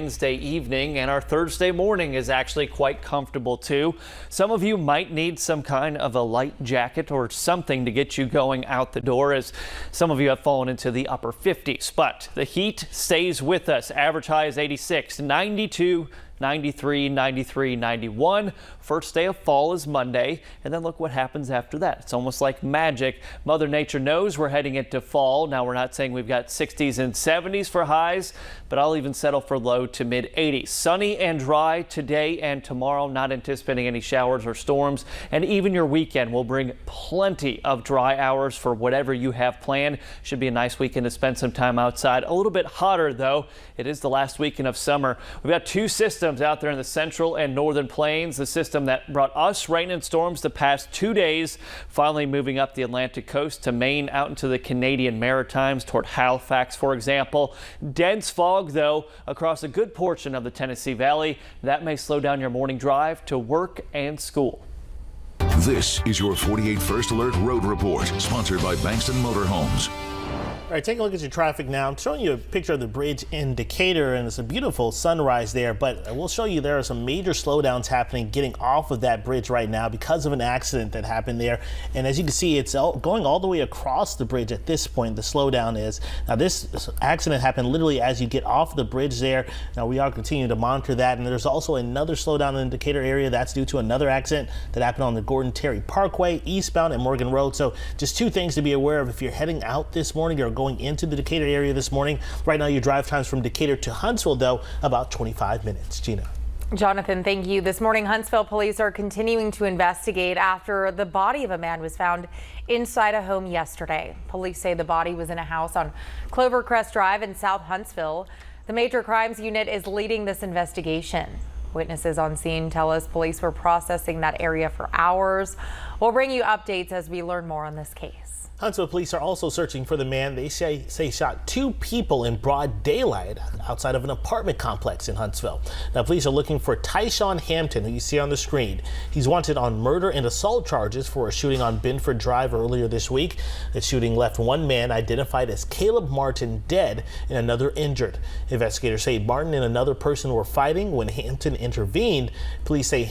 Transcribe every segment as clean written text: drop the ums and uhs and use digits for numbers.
Wednesday evening, and our Thursday morning is actually quite comfortable too. Some of you might need some kind of a light jacket or something to get you going out the door, as some of you have fallen into the upper 50s. But the heat stays with us. Average high is 86, 92, 93, 93, 91. First day of fall is Monday, and then look what happens after that. It's almost like magic. Mother Nature knows we're heading into fall. Now, we're not saying we've got 60s and 70s for highs, but I'll even settle for low to mid 80s. Sunny and dry today and tomorrow, not anticipating any showers or storms, and even your weekend will bring plenty of dry hours for whatever you have planned. Should be a nice weekend to spend some time outside. A little bit hotter though. It is the last weekend of summer. We've got two systems out there in the central and northern plains. The system that brought us rain and storms the past 2 days, finally moving up the Atlantic coast to Maine, out into the Canadian Maritimes toward Halifax, for example. Dense fog, though, across a good portion of the Tennessee Valley. That may slow down your morning drive to work and school. This is your 48 First Alert Road Report, sponsored by Bankston Motorhomes. All right, take a look at your traffic now. I'm showing you a picture of the bridge in Decatur, and it's a beautiful sunrise there, but we'll show you there are some major slowdowns happening getting off of that bridge right now because of an accident that happened there. And as you can see, it's going all the way across the bridge at this point, the slowdown is. Now, this accident happened literally as you get off the bridge there. Now, we are continuing to monitor that, and there's also another slowdown in the Decatur area. That's due to another accident that happened on the Gordon-Terry Parkway, eastbound at Morgan Road. So just two things to be aware of if you're heading out this morning or going into the Decatur area this morning. Right now, your drive times from Decatur to Huntsville, though, about 25 minutes. Gina. Jonathan, thank you. This morning, Huntsville police are continuing to investigate after the body of a man was found inside a home yesterday. Police say the body was in a house on Clovercrest Drive in South Huntsville. The Major Crimes Unit is leading this investigation. Witnesses on scene tell us police were processing that area for hours. We'll bring you updates as we learn more on this case. Huntsville police are also searching for the man they say shot two people in broad daylight outside of an apartment complex in Huntsville. Now, police are looking for Tyshawn Hampton, who you see on the screen. He's wanted on murder and assault charges for a shooting on Binford Drive earlier this week. The shooting left one man identified as Caleb Martin dead and another injured. Investigators say Martin and another person were fighting when Hampton intervened. Police say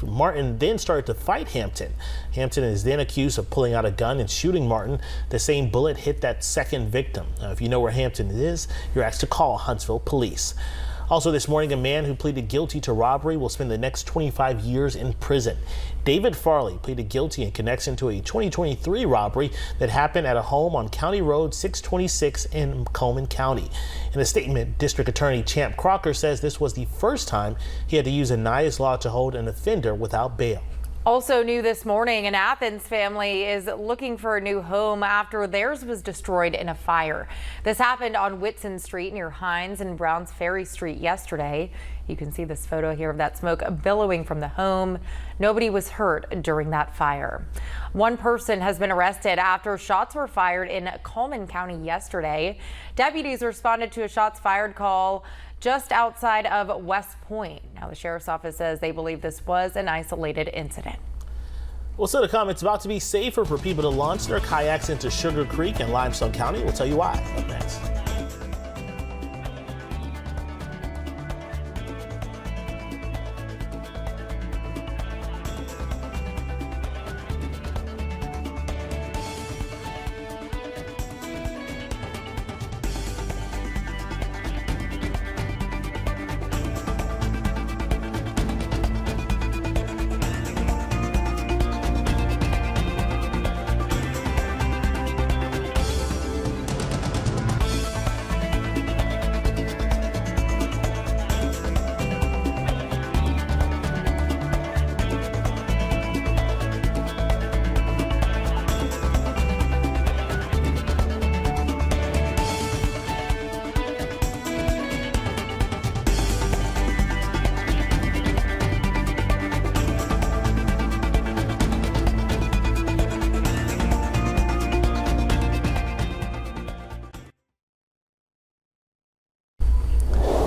Martin then started to fight Hampton. Hampton is then accused of pulling out a gun and shooting Martin. The same bullet hit that second victim. Now, if you know where Hampton is, you're asked to call Huntsville police. Also this morning, a man who pleaded guilty to robbery will spend the next 25 years in prison. David Farley pleaded guilty in connection to a 2023 robbery that happened at a home on County Road 626 in Coleman County. In a statement, District Attorney Champ Crocker says this was the first time he had to use a Nias law to hold an offender without bail. Also new this morning, an Athens family is looking for a new home after theirs was destroyed in a fire. This happened on Whitson Street near Hines and Browns Ferry Street yesterday. You can see this photo here of that smoke billowing from the home. Nobody was hurt during that fire. One person has been arrested after shots were fired in Coleman County yesterday. Deputies responded to a shots fired call just outside of West Point. Now, the sheriff's office says they believe this was an isolated incident. Well, so to come, it's about to be safer for people to launch their kayaks into Sugar Creek in Limestone County. We'll tell you why up next.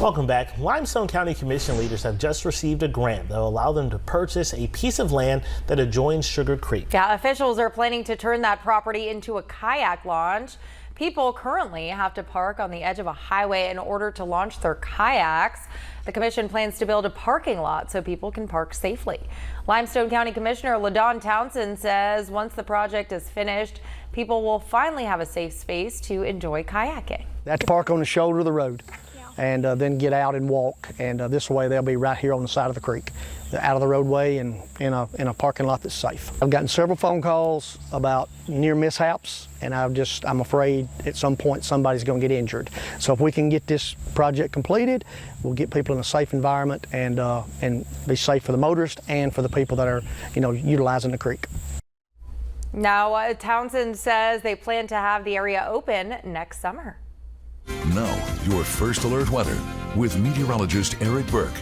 Welcome back. Limestone County Commission leaders have just received a grant that will allow them to purchase a piece of land that adjoins Sugar Creek. Yeah, officials are planning to turn that property into a kayak launch. People currently have to park on the edge of a highway in order to launch their kayaks. The commission plans to build a parking lot so people can park safely. Limestone County Commissioner LaDawn Townsend says once the project is finished, people will finally have a safe space to enjoy kayaking. They have to park on the shoulder of the road and then get out and walk. And this way they'll be right here on the side of the creek, out of the roadway and in a parking lot that's safe. I've gotten several phone calls about near mishaps, and I'm afraid at some point somebody's going to get injured. So if we can get this project completed, we'll get people in a safe environment and be safe for the motorists and for the people that are, utilizing the creek. Now, Townsend says they plan to have the area open next summer. Now, your First Alert weather with meteorologist Eric Burke.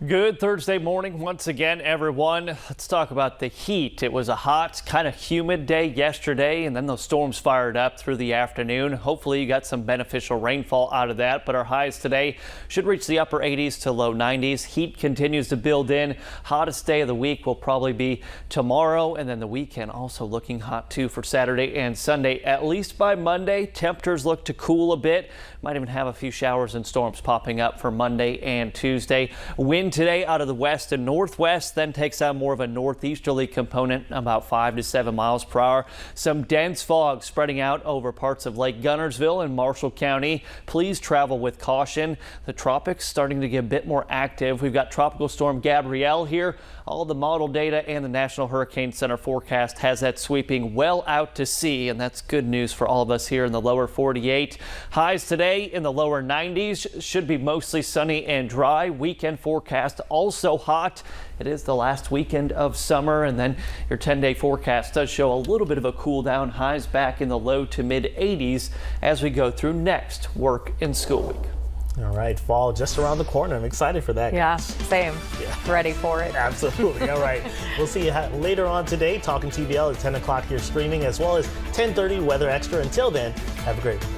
Good Thursday morning once again, everyone. Let's talk about the heat. It was a hot, kind of humid day yesterday, and then those storms fired up through the afternoon. Hopefully you got some beneficial rainfall out of that, but our highs today should reach the upper 80s to low 90s. Heat continues to build in. Hottest day of the week will probably be tomorrow, and then the weekend also looking hot too for Saturday and Sunday. At least by Monday, temperatures look to cool a bit. Might even have a few showers and storms popping up for Monday and Tuesday. Wind today out of the west and northwest, then takes on more of a northeasterly component, about 5 to 7 miles per hour. Some dense fog spreading out over parts of Lake Gunnersville and Marshall County. Please travel with caution. The tropics starting to get a bit more active. We've got Tropical Storm Gabrielle here. All the model data and the National Hurricane Center forecast has that sweeping well out to sea, and that's good news for all of us here in the lower 48. Highs today in the lower 90s. Should be mostly sunny and dry. Weekend forecast also hot. It is the last weekend of summer, and then your 10-day forecast does show a little bit of a cool down. Highs back in the low to mid 80s as we go through next work and school week. All right, fall just around the corner. I'm excited for that. Yeah, same. Yeah. Ready for it. Absolutely. All right. We'll see you later on today. Talking TVL at 10 o'clock here streaming, as well as 10:30 Weather Extra. Until then, have a great one.